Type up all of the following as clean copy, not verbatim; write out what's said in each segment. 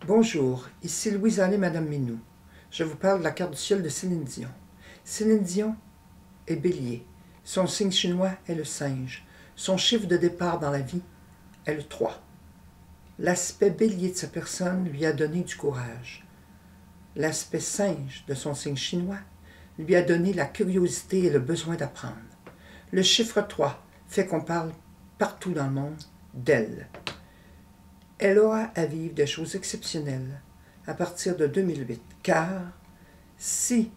Bonjour, ici Louise-Allée Madame Minou. Je vous parle de la carte du ciel de Céline Dion. Céline Dion est bélier. Son signe chinois est le singe. Son chiffre de départ dans la vie est le 3. L'aspect bélier de sa personne lui a donné du courage. L'aspect singe de son signe chinois lui a donné la curiosité et le besoin d'apprendre. Le chiffre 3 fait qu'on parle partout dans le monde d'elle. Elle aura à vivre des choses exceptionnelles à partir de 2008, car si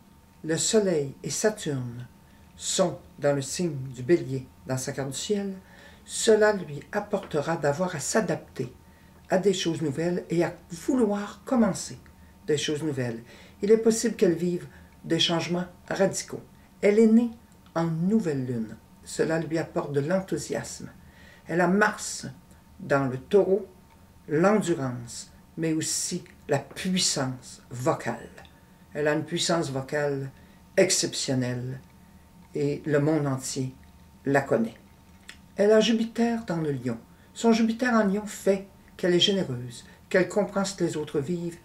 le Soleil et Saturne sont dans le signe du Bélier dans sa carte du ciel, cela lui apportera d'avoir à s'adapter à des choses nouvelles et à vouloir commencer des choses nouvelles. Il est possible qu'elle vive des changements radicaux. Elle est née en nouvelle lune. Cela lui apporte de l'enthousiasme. Elle a Mars dans le Taureau, l'endurance, mais aussi la puissance vocale. Elle a une puissance vocale exceptionnelle et le monde entier la connaît. Elle a Jupiter dans le Lion. Son Jupiter en Lion fait qu'elle est généreuse, qu'elle comprend ce que les autres vivent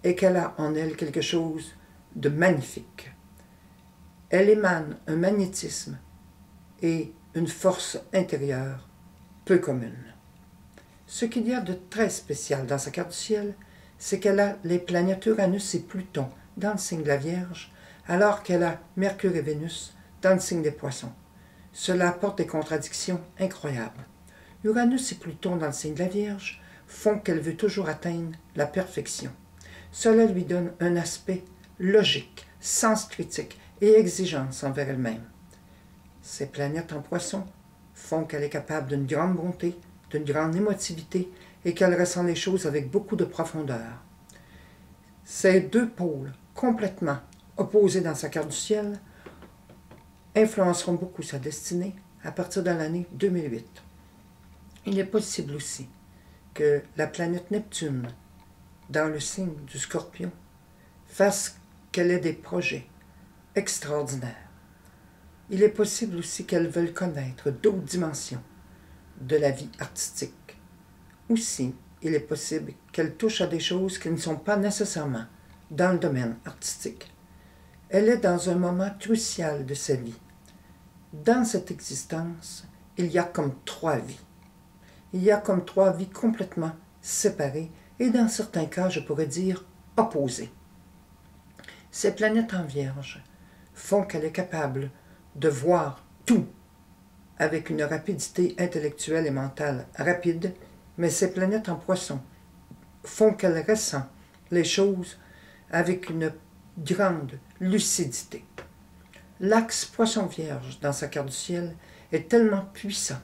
et qu'elle a en elle quelque chose de magnifique. Elle émane un magnétisme et une force intérieure peu commune. Ce qu'il y a de très spécial dans sa carte du ciel, c'est qu'elle a les planètes Uranus et Pluton dans le signe de la Vierge, alors qu'elle a Mercure et Vénus dans le signe des Poissons. Cela apporte des contradictions incroyables. Uranus et Pluton dans le signe de la Vierge font qu'elle veut toujours atteindre la perfection. Cela lui donne un aspect logique, sens critique et exigence envers elle-même. Ces planètes en Poissons font qu'elle est capable d'une grande bonté, d'une grande émotivité et qu'elle ressent les choses avec beaucoup de profondeur. Ces deux pôles complètement opposés dans sa carte du ciel influenceront beaucoup sa destinée à partir de l'année 2008. Il est possible aussi que la planète Neptune, dans le signe du Scorpion, fasse qu'elle ait des projets extraordinaires. Il est possible aussi qu'elle veuille connaître d'autres dimensions de la vie artistique. Aussi, il est possible qu'elle touche à des choses qui ne sont pas nécessairement dans le domaine artistique. Elle est dans un moment crucial de sa vie. Dans cette existence, il y a comme 3 vies. Il y a comme 3 vies complètement séparées et dans certains cas, je pourrais dire, opposées. Ces planètes en Vierge font qu'elle est capable de voir tout avec une rapidité intellectuelle et mentale rapide, mais ces planètes en Poisson font qu'elle ressent les choses avec une grande lucidité. L'axe Poisson-Vierge dans sa carte du ciel est tellement puissant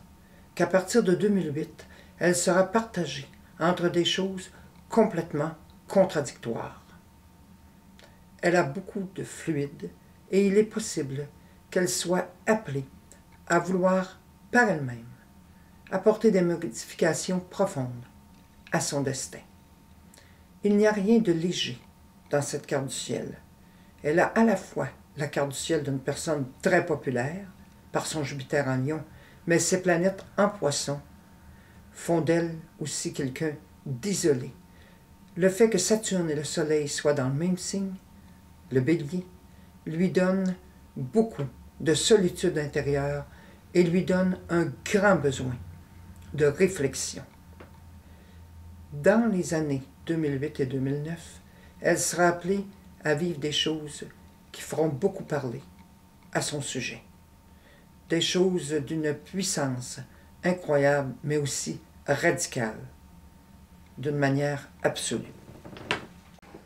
qu'à partir de 2008, elle sera partagée entre des choses complètement contradictoires. Elle a beaucoup de fluide et il est possible qu'elle soit appelée à vouloir par elle-même apporter des modifications profondes à son destin. Il n'y a rien de léger dans cette carte du ciel. Elle a à la fois la carte du ciel d'une personne très populaire par son Jupiter en Lion, mais ses planètes en Poisson font d'elle aussi quelqu'un d'isolé. Le fait que Saturne et le Soleil soient dans le même signe, le Bélier, lui donne beaucoup de solitude intérieure et lui donne un grand besoin de réflexion. Dans les années 2008 et 2009, elle sera appelée à vivre des choses qui feront beaucoup parler à son sujet. Des choses d'une puissance incroyable, mais aussi radicale, d'une manière absolue.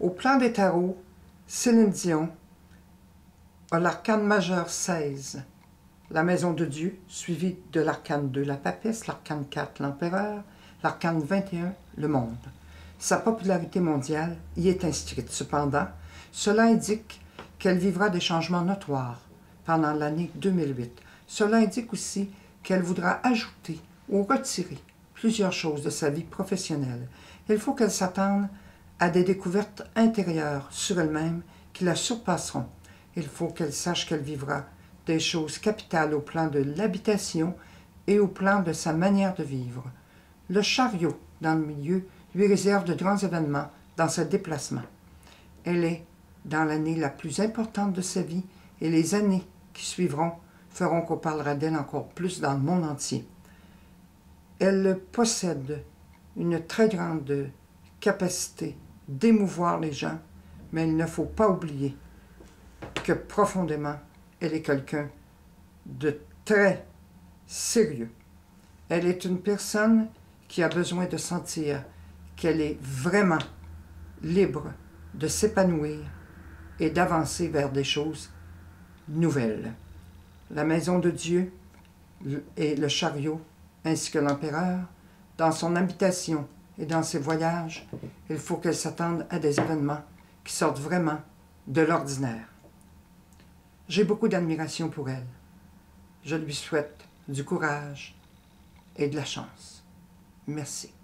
Au plan des tarots, Céline Dion a l'arcane majeur 16, la maison de Dieu, suivie de l'arcane 2, la papesse, l'arcane 4, l'empereur, l'arcane 21, le monde. Sa popularité mondiale y est inscrite. Cependant, cela indique qu'elle vivra des changements notoires pendant l'année 2008. Cela indique aussi qu'elle voudra ajouter ou retirer plusieurs choses de sa vie professionnelle. Il faut qu'elle s'attende à des découvertes intérieures sur elle-même qui la surpasseront. Il faut qu'elle sache qu'elle vivra des choses capitales au plan de l'habitation et au plan de sa manière de vivre. Le chariot, dans le milieu, lui réserve de grands événements dans ce déplacement. Elle est dans l'année la plus importante de sa vie et les années qui suivront feront qu'on parlera d'elle encore plus dans le monde entier. Elle possède une très grande capacité d'émouvoir les gens, mais il ne faut pas oublier que profondément, elle est quelqu'un de très sérieux. Elle est une personne qui a besoin de sentir qu'elle est vraiment libre de s'épanouir et d'avancer vers des choses nouvelles. La maison de Dieu et le chariot, ainsi que l'empereur, dans son habitation et dans ses voyages, il faut qu'elle s'attende à des événements qui sortent vraiment de l'ordinaire. J'ai beaucoup d'admiration pour elle. Je lui souhaite du courage et de la chance. Merci.